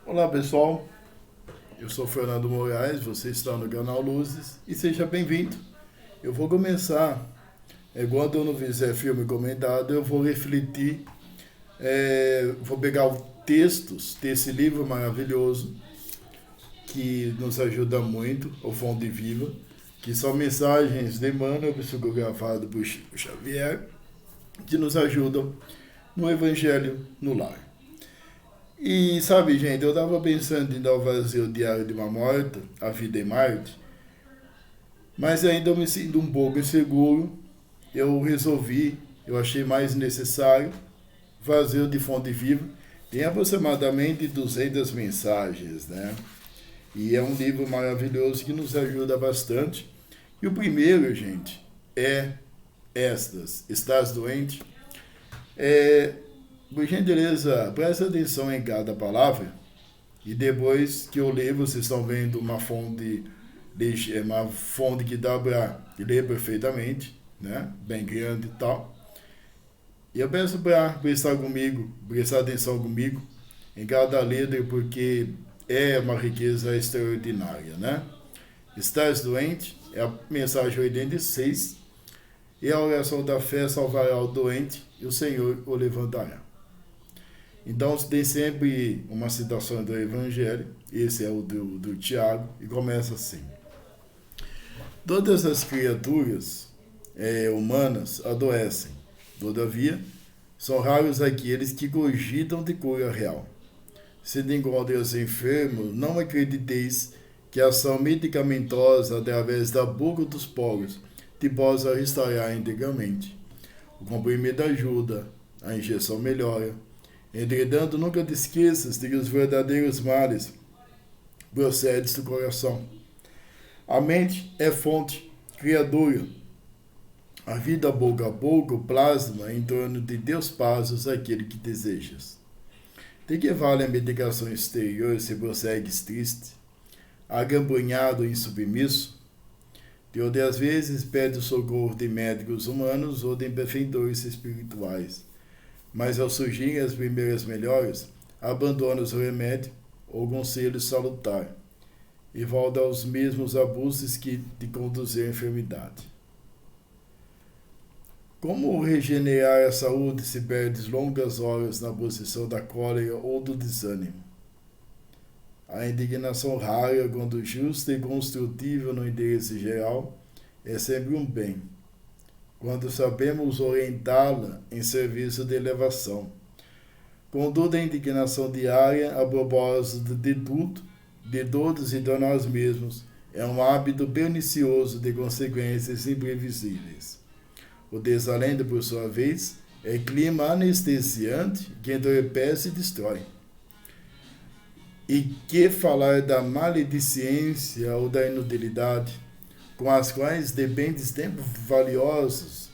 Olá pessoal, eu sou Fernando Moraes, você está no canal Luzes e seja bem-vindo. Eu vou começar, quando eu não fizer filme comentado, eu vou refletir, vou pegar os textos desse livro maravilhoso que nos ajuda muito, o Fonte Viva, que são mensagens de Emmanuel, psicografado por Chico Xavier, que nos ajudam no Evangelho no Lar. E sabe, gente, eu estava pensando em dar fazer o Diário de uma Morta, A Vida em Marte, mas ainda eu me sinto um pouco inseguro. Eu achei mais necessário fazer o de Fonte Viva. Tem aproximadamente 200 mensagens, né? E é um livro maravilhoso que nos ajuda bastante. E o primeiro, gente, é estas. Estás doente? Por gentileza, presta atenção em cada palavra. E depois que eu ler, vocês estão vendo uma fonte que dá para ler perfeitamente, né? Bem grande e tal. E eu peço para prestar atenção comigo em cada letra, porque é uma riqueza extraordinária, né? Estás doente? É a mensagem 86. E a oração da fé salvará o doente e o Senhor o levantará. Então tem sempre uma citação do Evangelho, esse é o do Tiago, e começa assim. Todas as criaturas humanas adoecem, todavia, são raros aqueles que cogitam de cura real. Se te encontras enfermo, não acrediteis que a ação medicamentosa através da boca dos poros te possa restaurar integralmente. O comprimido ajuda, a injeção melhora. Entretanto, nunca te esqueças de que os verdadeiros males procedem do coração. A mente é fonte criadora. A vida, pouco a pouco, plasma em torno de teus passos aquele que desejas. De que vale a medicação exterior se prossegues triste, agambanhado e insubmisso? De onde às vezes pede o socorro de médicos humanos ou de benfeitores espirituais. Mas ao surgirem as primeiras melhoras, abandonas o remédio ou conselho salutar e volta aos mesmos abusos que te conduziram à enfermidade. Como regenerar a saúde se perdes longas horas na posição da cólera ou do desânimo? A indignação rara, quando justa e construtiva no interesse geral, é sempre um bem, quando sabemos orientá-la em serviço de elevação. Contudo, a indignação diária a propósito de tudo, de todos e de nós mesmos, é um hábito pernicioso de consequências imprevisíveis. O desalento, por sua vez, é clima anestesiante que entorpece e destrói. E que falar da maledicência ou da inutilidade, com as quais dependes tempos valiosos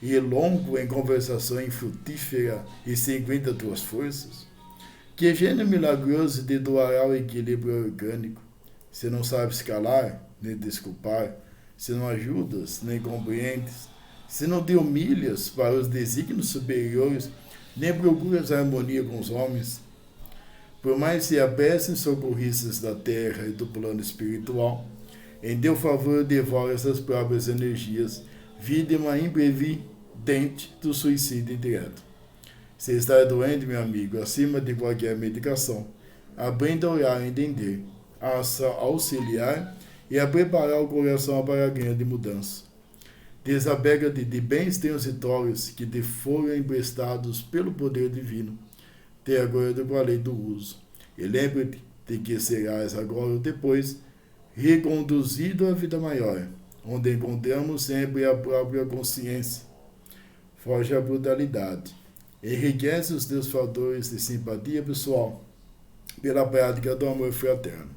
e longo em conversação infrutífera e sem cuida tuas forças? Que gênio milagroso te doará o equilíbrio orgânico, se não sabes calar, nem desculpar, se não ajudas, nem compreendes, se não te humilhas para os desígnios superiores, nem procuras harmonia com os homens? Por mais se apressem socorristas da terra e do plano espiritual, em teu favor devora essas próprias energias, vítima imprevidente do suicídio indireto. Se está doente, meu amigo, acima de qualquer medicação, aprenda a orar e entender, a auxiliar e a preparar o coração para a grande mudança. Desapega-te de bens transitórios que te foram emprestados pelo poder divino, de acordo com a lei do uso. E lembra-te de que serás agora ou depois reconduzido à vida maior, onde encontramos sempre a própria consciência. Foge à brutalidade. Enriquece os teus fatores de simpatia pessoal pela prática do amor fraterno.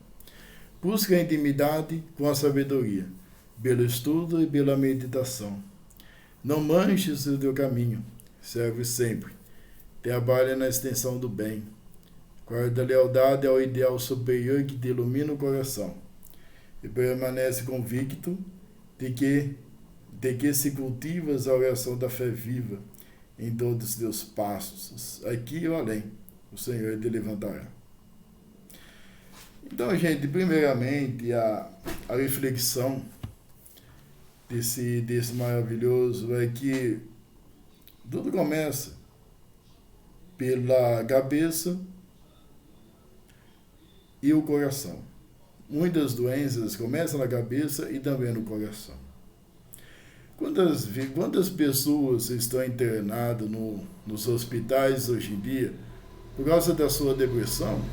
Busca a intimidade com a sabedoria, pelo estudo e pela meditação. Não manches o teu caminho, serve sempre. Trabalha na extensão do bem. Guarda a lealdade ao ideal superior que te ilumina o coração. E permanece convicto de que se cultivas a oração da fé viva em todos os teus passos, aqui ou além, o Senhor te levantará. Então, gente, primeiramente, a reflexão desse maravilhoso é que tudo começa pela cabeça e o coração. Muitas doenças começam na cabeça e também no coração. Quantas pessoas estão internadas nos hospitais hoje em dia por causa da sua depressão,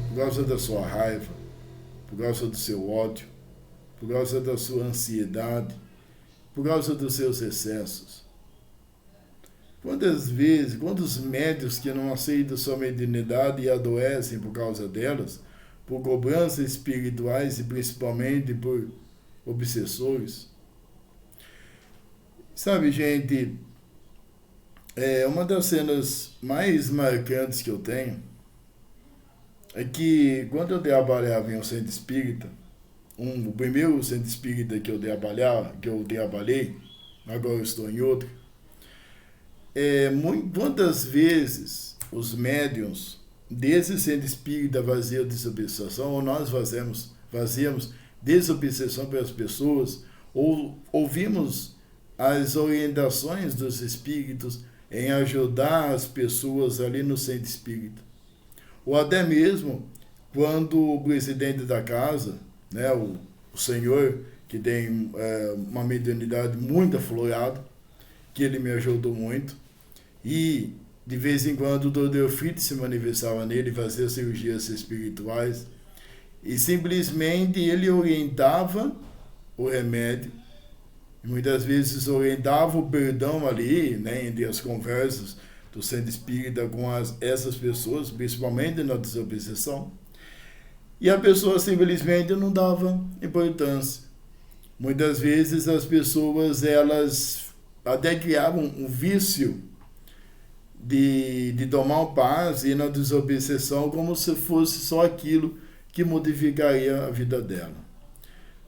por causa da sua raiva, por causa do seu ódio, por causa da sua ansiedade, por causa dos seus excessos? Quantos médicos que não aceitam sua mediunidade e adoecem por causa delas, por cobranças espirituais e principalmente por obsessores? Sabe, gente, uma das cenas mais marcantes que eu tenho é que quando eu trabalhava em um centro espírita, o primeiro centro espírita que eu trabalhei, agora eu estou em outro, quantas vezes os médiuns desse centro espírita vaziam desobsessão, ou nós fazíamos desobsessão para as pessoas, ou ouvimos as orientações dos espíritos em ajudar as pessoas ali no centro espírita. Ou até mesmo quando o presidente da casa, né, o senhor, que tem uma mediunidade muito aflorada, que ele me ajudou muito, e de vez em quando o Dr. Eufrite se manifestava nele, fazia cirurgias espirituais, e simplesmente ele orientava o remédio, e muitas vezes orientava o perdão ali, né, entre as conversas do centro espírita com essas pessoas, principalmente na desobsessão, e a pessoa simplesmente não dava importância. Muitas vezes as pessoas, elas até criavam um vício de tomar o passe e na desobsessão como se fosse só aquilo que modificaria a vida dela.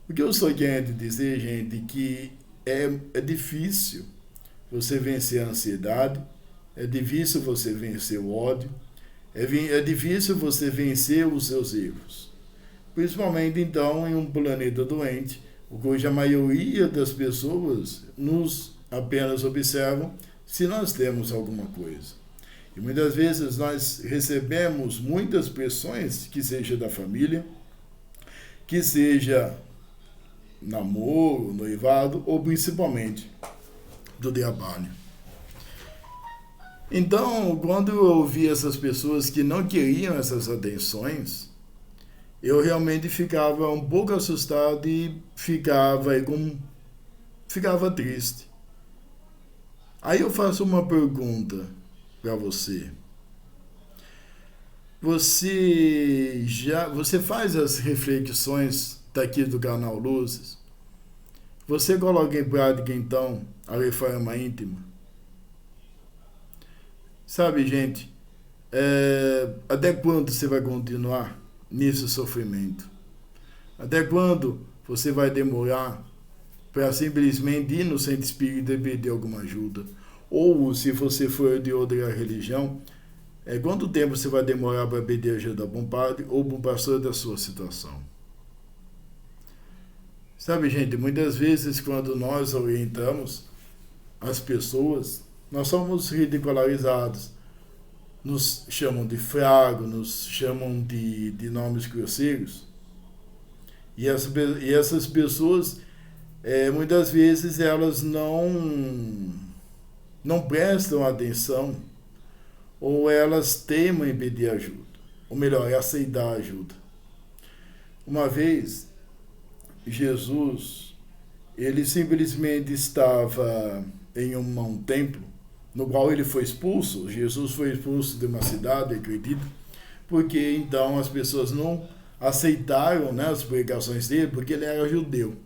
O que eu estou querendo dizer, gente, que é difícil você vencer a ansiedade, é difícil você vencer o ódio, é difícil você vencer os seus erros. Principalmente, então, em um planeta doente, cuja maioria das pessoas nos apenas observam se nós temos alguma coisa. E muitas vezes nós recebemos muitas pressões, que seja da família, que seja namoro, noivado, ou principalmente do trabalho. Então, quando eu ouvi essas pessoas que não queriam essas atenções, eu realmente ficava um pouco assustado e ficava triste. Aí eu faço uma pergunta para você. Você faz as reflexões daqui do canal Luzes? Você coloca em prática, então, a reforma íntima? Sabe, gente, até quando você vai continuar nesse sofrimento? Até quando você vai demorar para simplesmente ir no centro espírita e pedir alguma ajuda? Ou, se você for de outra religião, quanto tempo você vai demorar para pedir ajuda para um padre ou para um pastor da sua situação? Sabe, gente, muitas vezes quando nós orientamos as pessoas, nós somos ridicularizados. Nos chamam de fraco, nos chamam de nomes grosseiros. E essas pessoas, muitas vezes, elas não prestam atenção, ou elas temem em pedir ajuda. Ou melhor, aceitar ajuda. Uma vez, Jesus, ele simplesmente estava em um templo, no qual ele foi expulso. Jesus foi expulso de uma cidade, acredito, porque então as pessoas não aceitaram, né, as pregações dele, porque ele era judeu.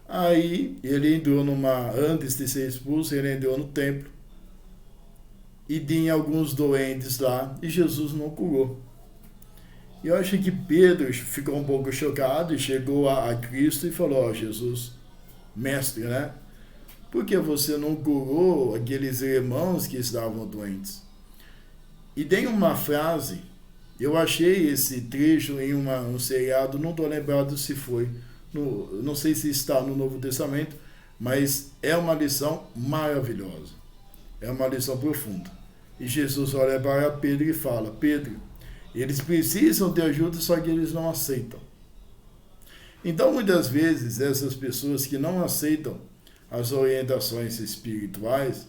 Aí ele entrou antes de ser expulso, ele entrou no templo e tinha alguns doentes lá e Jesus não curou. E eu acho que Pedro ficou um pouco chocado e chegou a Cristo e falou: Jesus, mestre, né? Por que você não curou aqueles irmãos que estavam doentes? E tem uma frase Eu achei esse trecho em um seriado, não estou lembrado se foi, não sei se está no Novo Testamento, mas é uma lição maravilhosa, é uma lição profunda. E Jesus olha para Pedro e fala: Pedro, eles precisam de ajuda, só que eles não aceitam. Então, muitas vezes, essas pessoas que não aceitam as orientações espirituais,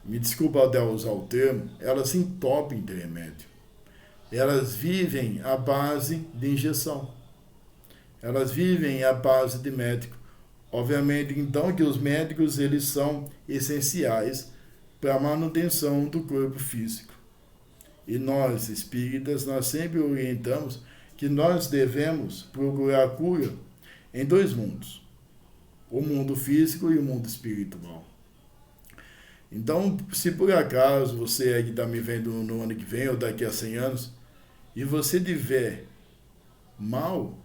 me desculpa até usar o termo, elas se entopem de remédio. Elas vivem à base de injeção. Elas vivem à base de médico. Obviamente, então, que os médicos eles são essenciais para a manutenção do corpo físico. E nós, espíritas, nós sempre orientamos que nós devemos procurar cura em dois mundos: o mundo físico e o mundo espiritual. Então, se por acaso você é que está me vendo no ano que vem ou daqui a 100 anos, e você tiver mal,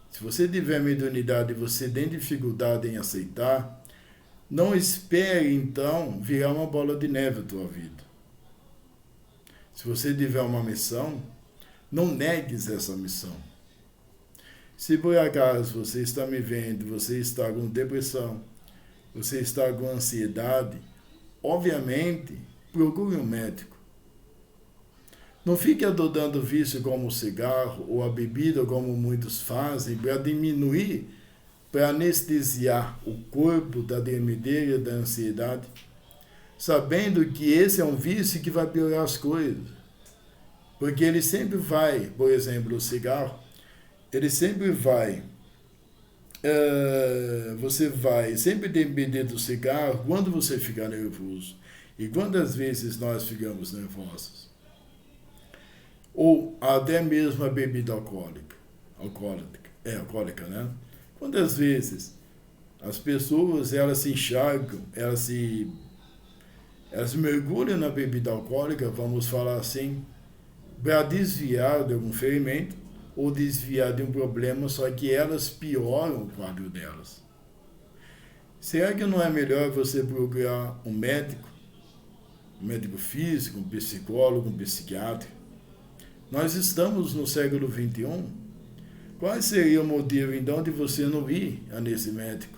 se você tiver mediunidade e você tem dificuldade em aceitar, não espere então virar uma bola de neve a tua vida. Se você tiver uma missão, não negues essa missão. Se por acaso você está me vendo, você está com depressão, você está com ansiedade, obviamente, procure um médico. Não fique adotando vício como o cigarro ou a bebida, como muitos fazem, para diminuir, para anestesiar o corpo da tremedeira, da ansiedade, sabendo que esse é um vício que vai piorar as coisas. Porque ele sempre vai, por exemplo, o cigarro, ele sempre vai, você vai sempre depender do cigarro quando você ficar nervoso. E quantas vezes nós ficamos nervosos? Ou até mesmo a bebida alcoólica, né? Quantas vezes as pessoas, elas se enxergam, elas mergulham na bebida alcoólica, vamos falar assim, para desviar de algum ferimento ou desviar de um problema, só que elas pioram o quadro delas. Será que não é melhor você procurar um médico físico, um psicólogo, um psiquiatra? Nós estamos no século XXI. Qual seria o motivo, então, de você não ir nesse médico?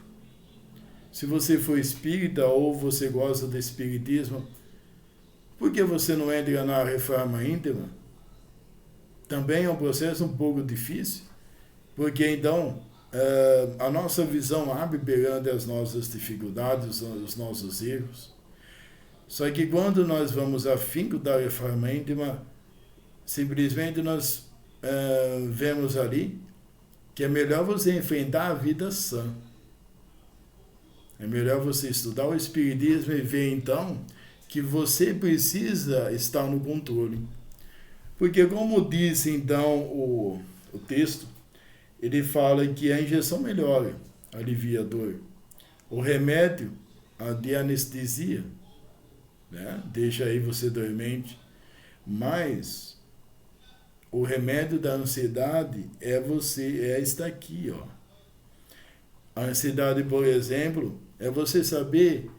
Se você for espírita ou você gosta do espiritismo, por que você não entra na reforma íntima? Também é um processo um pouco difícil, porque, então, a nossa visão abre perante as nossas dificuldades, os nossos erros. Só que quando nós vamos a afinco da reforma íntima, simplesmente nós vemos ali que é melhor você enfrentar a vida sã. É melhor você estudar o espiritismo e ver então que você precisa estar no controle. Porque como disse então o texto, ele fala que a injeção melhora, alivia a dor. O remédio, a de anestesia, né? Deixa aí você dormente. Mas o remédio da ansiedade é estar aqui, ó. A ansiedade, por exemplo, é você saber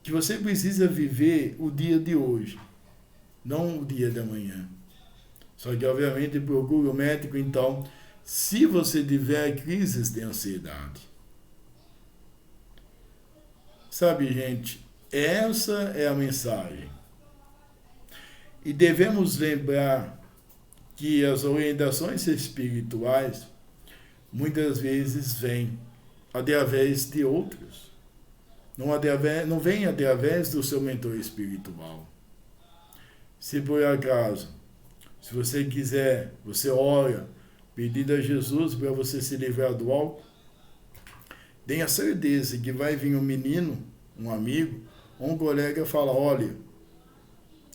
que você precisa viver o dia de hoje, não o dia de amanhã. Só que, obviamente, procure o médico, então, se você tiver crises de ansiedade. Sabe, gente, essa é a mensagem. E devemos lembrar que as orientações espirituais muitas vezes vêm através de outros. Não vem através do seu mentor espiritual. Se por acaso, se você quiser, você ora, pedindo a Jesus para você se livrar do álcool, tenha certeza que vai vir um menino, um amigo, ou um colega falar: olha,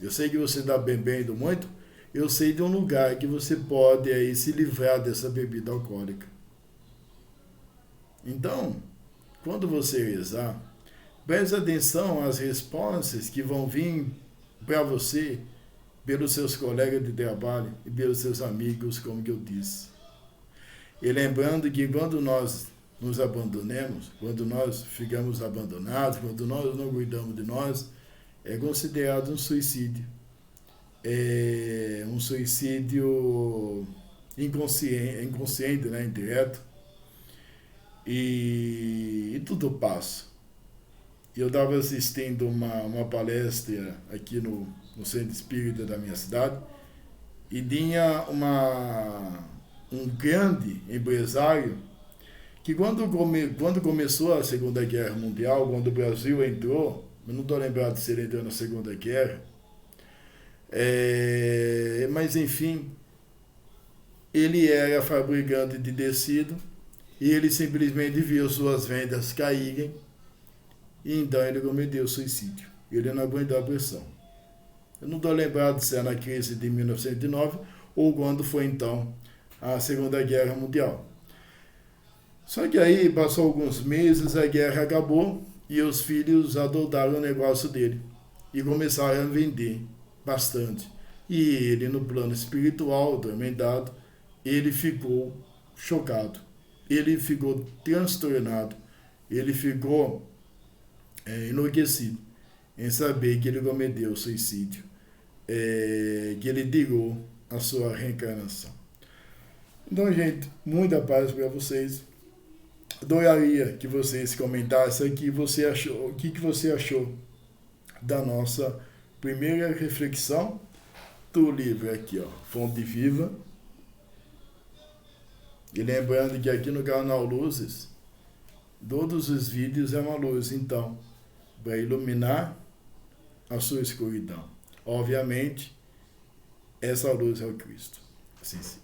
eu sei que você está bebendo muito, eu sei de um lugar que você pode aí se livrar dessa bebida alcoólica. Então, quando você rezar, preste atenção às respostas que vão vir para você pelos seus colegas de trabalho e pelos seus amigos, como que eu disse. E lembrando que quando nós nos abandonemos, quando nós ficamos abandonados, quando nós não cuidamos de nós, é considerado um suicídio. um suicídio inconsciente, né, indireto, e tudo passa. Eu estava assistindo uma palestra aqui no Centro Espírita da minha cidade, e tinha um grande empresário que quando começou a Segunda Guerra Mundial, quando o Brasil entrou, eu não estou lembrado se ele entrou na Segunda Guerra, mas enfim, ele era fabricante de tecido e ele simplesmente viu suas vendas caírem e então ele cometeu suicídio. Ele não aguentou a pressão. Eu não estou lembrado se é na crise de 1909 ou quando foi então a Segunda Guerra Mundial. Só que aí passou alguns meses, a guerra acabou e os filhos adotaram o negócio dele e começaram a vender bastante. E ele, no plano espiritual, atormentado, ele ficou chocado, ele ficou transtornado, ele ficou enlouquecido em saber que ele cometeu suicídio, que ele tirou a sua reencarnação. Então, gente, muita paz para vocês. Adoraria que vocês comentassem o que você achou da nossa primeira reflexão do livro aqui, ó, Fonte Viva. E lembrando que aqui no canal Luzes, todos os vídeos é uma luz, então, para iluminar a sua escuridão. Obviamente, essa luz é o Cristo. Assim, sim.